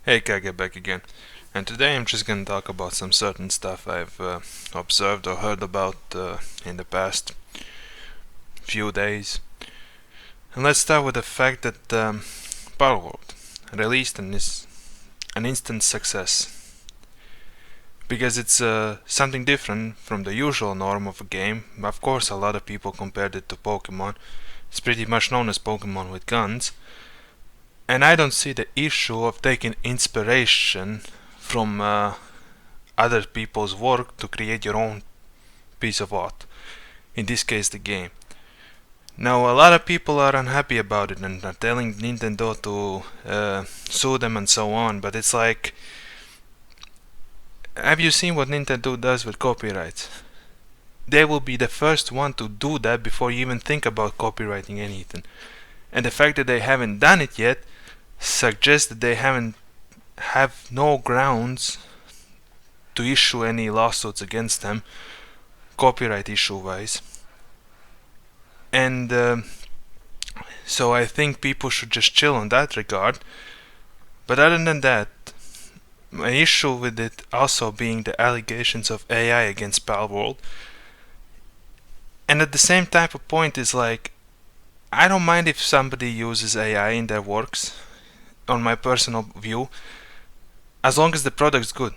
Hey, Kage back again. And today I'm just gonna talk about some certain stuff I've observed or heard about in the past few days. And let's start with the fact that Palworld released an instant success. Because it's something different from the usual norm of a game. Of course, a lot of people compared it to Pokemon. It's pretty much known as Pokemon with guns. And I don't see the issue of taking inspiration from other people's work to create your own piece of art. In this case, the game. Now, a lot of people are unhappy about it and are telling Nintendo to sue them and so on, but it's like, have you seen what Nintendo does with copyrights? They will be the first one to do that before you even think about copywriting anything. And the fact that they haven't done it yet suggests that they have no grounds to issue any lawsuits against them, copyright issue wise. And so I think people should just chill on that regard. But other than that, my issue with it also being the allegations of AI against Palworld. And at the same type of point is like, I don't mind if somebody uses AI in their works, on my personal view, as long as the product's good.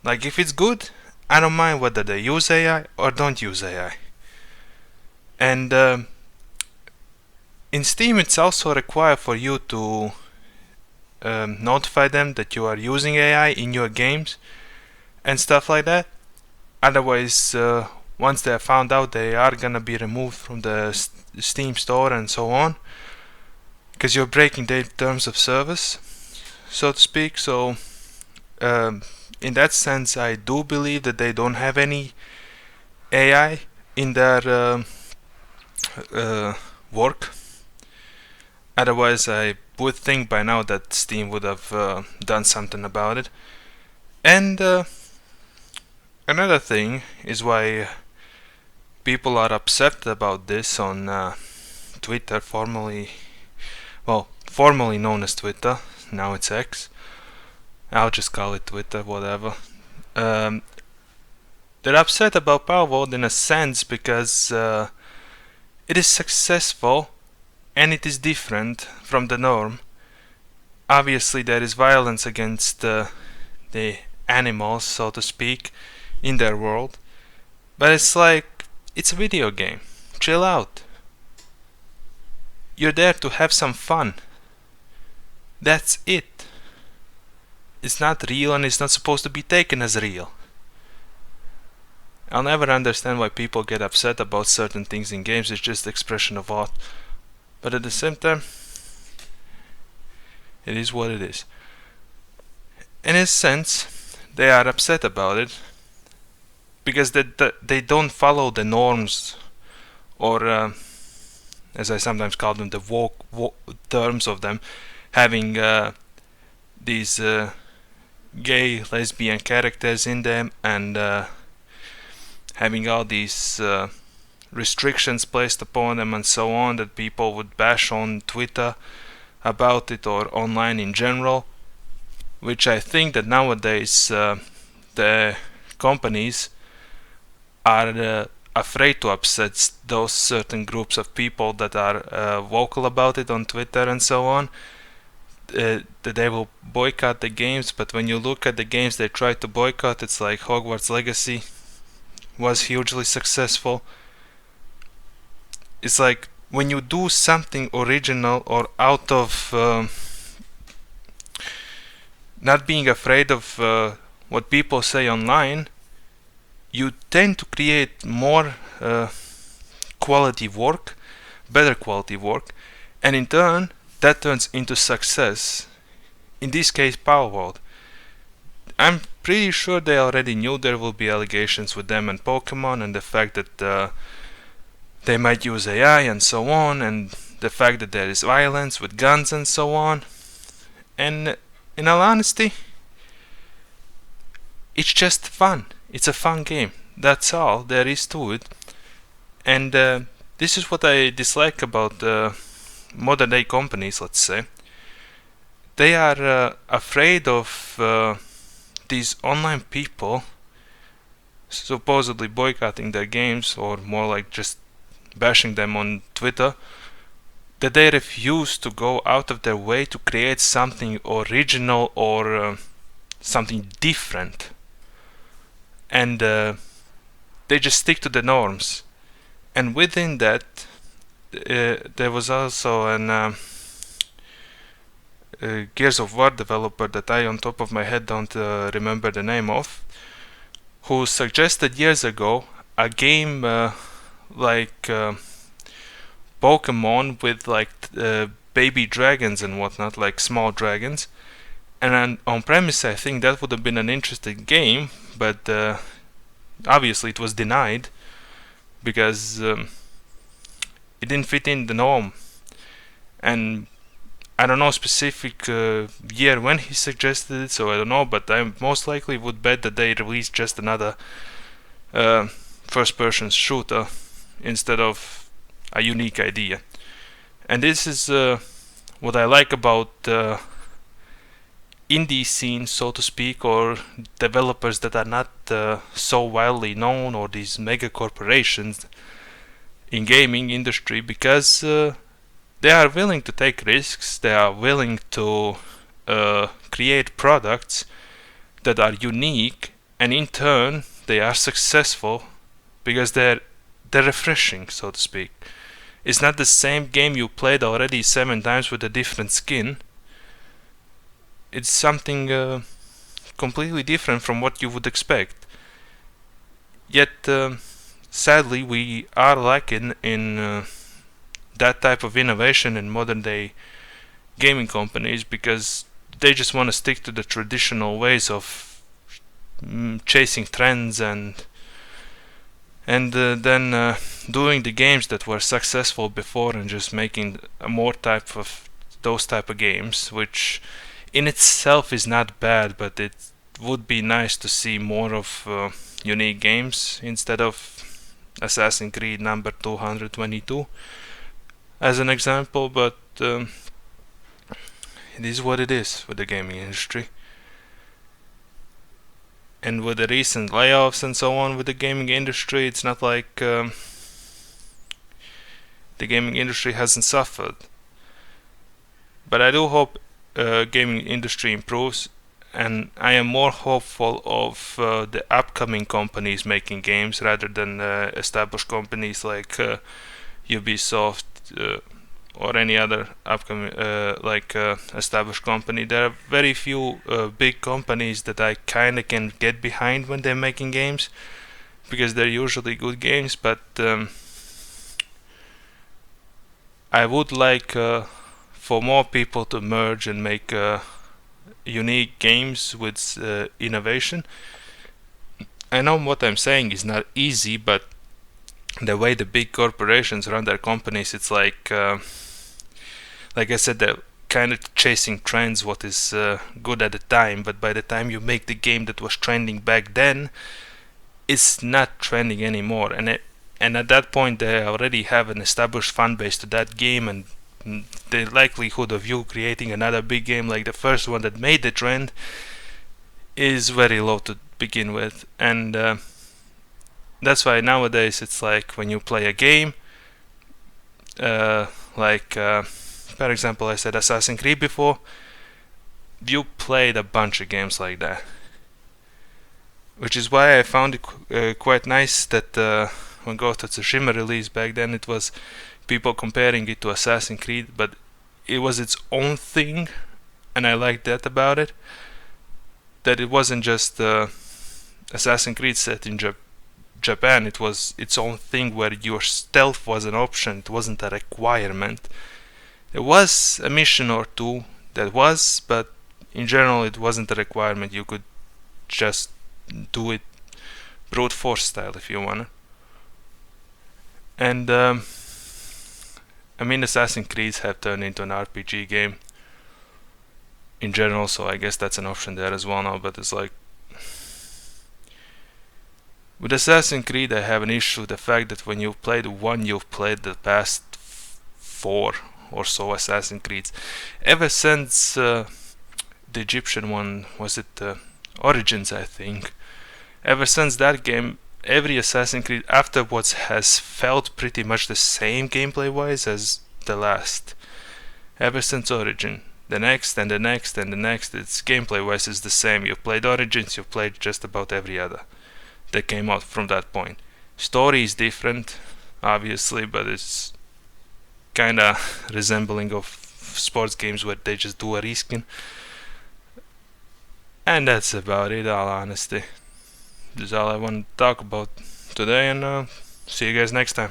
Like, if it's good, I don't mind whether they use AI or don't use AI. And in Steam, it's also required for you to notify them that you are using AI in your games and stuff like that. Otherwise, once they are found out, they are gonna be removed from the Steam store and so on, because you're breaking their terms of service, so to speak. So in that sense, I do believe that they don't have any AI in their work. Otherwise, I would think by now that Steam would have done something about it. And another thing is why people are upset about this on Twitter, formerly known as Twitter. Now it's X. I'll just call it Twitter, whatever. They're upset about Palworld in a sense because it is successful and it is different from the norm. Obviously, there is violence against the animals, so to speak, in their world. But it's like, it's a video game. Chill out. You're there to have some fun. That's it. It's not real and it's not supposed to be taken as real. I'll never understand why people get upset about certain things in games. It's just expression of art. But at the same time, it is what it is. In a sense, they are upset about it because they don't follow the norms, or as I sometimes call them, the woke terms of them, having these gay, lesbian characters in them, and having all these restrictions placed upon them and so on, that people would bash on Twitter about it or online in general, which I think that nowadays the companies are afraid to upset those certain groups of people that are vocal about it on Twitter and so on, that they will boycott the games. But when you look at the games they try to boycott, it's like Hogwarts Legacy was hugely successful. It's like, when you do something original or out of not being afraid of what people say online, you tend to create more quality work, better quality work, and in turn that turns into success. In this case, Palworld. I'm pretty sure they already knew there will be allegations with them and Pokemon, and the fact that they might use AI and so on, and the fact that there is violence with guns and so on. And in all honesty, it's just fun. It's a fun game. That's all there is to it. And this is what I dislike about modern day companies, let's say. they are afraid of these online people supposedly boycotting their games, or more like just bashing them on Twitter, that they refuse to go out of their way to create something original or something different, and they just stick to the norms. And within that, there was also an Gears of War developer that I on top of my head don't remember the name of, who suggested years ago a game like Pokemon with like baby dragons and whatnot, like small dragons. And on premise, I think that would have been an interesting game, but obviously it was denied because it didn't fit in the norm. And I don't know specific year when he suggested it, so I don't know, but I most likely would bet that they released just another first-person shooter instead of a unique idea. And this is what I like about indie scene, so to speak, or developers that are not so widely known, or these mega corporations in gaming industry, because they are willing to take risks, they are willing to create products that are unique, and in turn they are successful because they're refreshing, so to speak. It's not the same game you played already 7 times with a different skin. It's something completely different from what you would expect. Yet, sadly, we are lacking in that type of innovation in modern day gaming companies, because they just want to stick to the traditional ways of chasing trends and then doing the games that were successful before and just making more type of those type of games, which in itself is not bad, but it would be nice to see more of unique games instead of Assassin's Creed number 222 as an example. But it is what it is with the gaming industry. And with the recent layoffs and so on with the gaming industry, it's not like the gaming industry hasn't suffered. But I do hope gaming industry improves, and I am more hopeful of the upcoming companies making games rather than established companies like Ubisoft or any other upcoming established company. There are very few big companies that I kinda can get behind when they're making games, because they're usually good games, but I would like for more people to merge and make unique games with innovation. I know what I'm saying is not easy, but the way the big corporations run their companies, it's like I said, they're kind of chasing trends, what is good at the time, but by the time you make the game that was trending back then, it's not trending anymore, and at that point they already have an established fan base to that game, and the likelihood of you creating another big game like the first one that made the trend is very low to begin with. And that's why nowadays it's like when you play a game for example, I said Assassin's Creed before, you played a bunch of games like that, which is why I found it quite nice that when Ghost of Tsushima released back then, it was people comparing it to Assassin's Creed, but it was its own thing, and I liked that about it, that it wasn't just Assassin's Creed set in Japan, it was its own thing where your stealth was an option, it wasn't a requirement. There was a mission or two that was, but in general it wasn't a requirement. You could just do it brute force style if you wanna. And I mean, Assassin's Creed have turned into an RPG game in general, so I guess that's an option there as well now, but it's like, with Assassin's Creed I have an issue with the fact that when you've played one, you've played the past 4 or so Assassin's Creeds. Ever since the Egyptian one, was it Origins, I think. Ever since that game, every Assassin's Creed afterwards has felt pretty much the same gameplay-wise as the last. Ever since Origin. The next and the next and the next, it's gameplay-wise is the same. You've played Origins, you've played just about every other that came out from that point. Story is different, obviously, but it's kinda resembling of sports games where they just do a reskin. And that's about it, all honesty. This is all I want to talk about today, and see you guys next time.